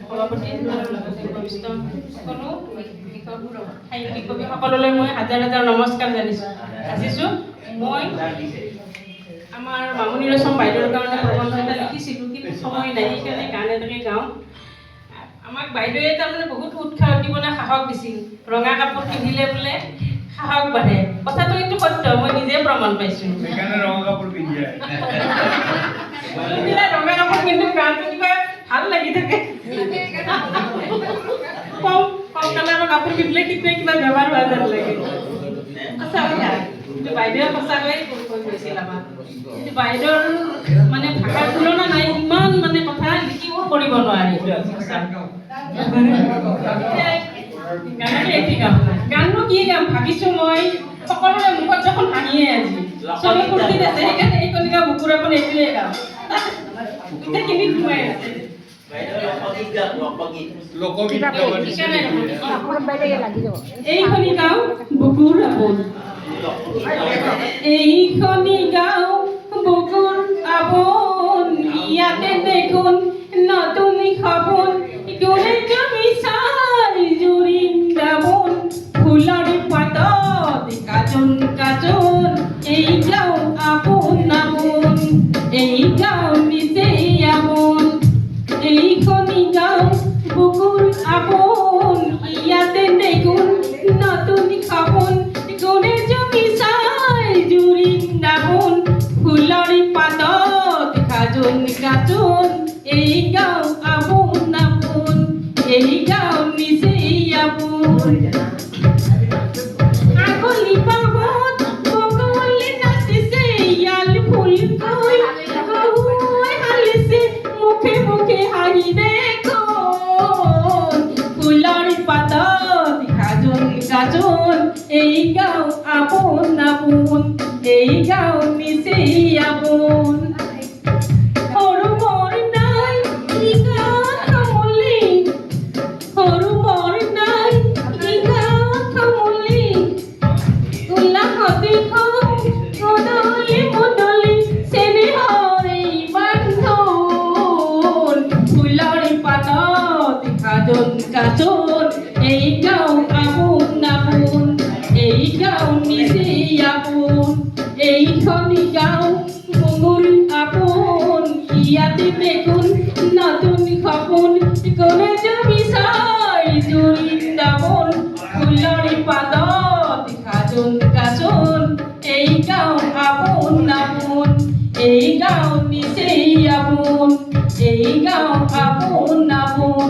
সভাপতি বৰিষ্ঠ সকলো সাহিত্যিক কবিসকললৈ মই হাজাৰ হাজাৰ নমস্কাৰ যাচিছোঁ। মই আমাৰ মামণি ৰয়ছম বাইদেউৰ কাৰণে প্ৰবন্ধ এটা লিখিছিলোঁ, কিন্তু সময় নাই, সেইকাৰণে গান এটাকে গাওঁ। আমাক বাইদেৱে তাৰমানে বহুত উৎসাহ দিবলৈ সাহস দিছিল। ৰঙা কাপোৰ পিন্ধিলে বোলে সাহস বাঢ়ে। কথাটো কিন্তু সত্য, মই নিজে প্ৰমাণ পাইছোঁ। ৰঙা কাপোৰ পিন্ধে ৰঙা কাপোৰ পিন্ধো, গানটো কিবা ভাল লাগি থাকে। কম কালাৰৰ কাপোৰ পিন্ধিলে কেতিয়া কিবা বেমাৰ হোৱা যেন লাগে। সঁচা কথা, কিন্তু বাইদেৱে সঁচাকৈয়ে কৈ গৈছিল আমাক। কিন্তু বাইদেউৰ মানে ভাষাৰ তুলনা নাই, ইমান মানে কথা লিখিও কৰিব নোৱাৰি। গাননো কি গাম ভাবিছোঁ মই, সকলোৰে মুখত যখন হাঁহিয়ে আজি চবে ফূৰ্তিত আছে, সেইকাৰণে এই কণিকা বুকুৰ এখন এইটোৱে গাম। গোটেইখিনিত সোমাই আছে। এইখনি গাঁও বুকুৰ আপোন, এইখনি গাঁও বুকুৰ আপোন, ইয়াতে দেখোন নতুন সপোন, কোনে তুমি চাই বৃন্দাবন, ফুলৰ পাতত কাজল কাজল, এই গাঁও আপোন আপোন, এই গাঁও নিজেই আপোন, এইখনি গাঁও বুকুৰ আপোন, ইয়াতে দেখোন নতুন সপোন, কোনে তুমি চাই বৃন্দাবন, ফুলৰ পাতত কাজল কাজল, এই গাঁও আপোন আপোন, এই গাঁও নিজেই আপোন। আগলি পাবত বগলী নাচিছে, ইয়াল ফুল কৈ কহুৱে হালিছে, মুখে মুখে হাঁহি দেখোন, ফুলৰ পাতত কাজল কাজল, এই গাঁও আপোন আপোন, এই গাঁও নিজেই আপোন। সৰু বৰ নাই ইগাথমলি, সৰু বৰ নাই ইগাথমলি, উল্লাসতে সদলি মদলি, চেনেহৰ এই বান্ধোন, ফুলৰ পাতত কাজল কাজল, এই গাঁও আপোন আপোন, এই গাঁও নিজেই আপোন, এইখনি গাঁও বুকুৰ আপোন, ইয়াতে দেখোন নতুন সপোন, কোনে তুমি চাই বৃন্দাবন, ফুলৰ পাতত কাজল কাজল, এই গাঁও আপোন আপোন, এই গাঁও নিজেই আপোন, এই গাঁও আপোন আপোন,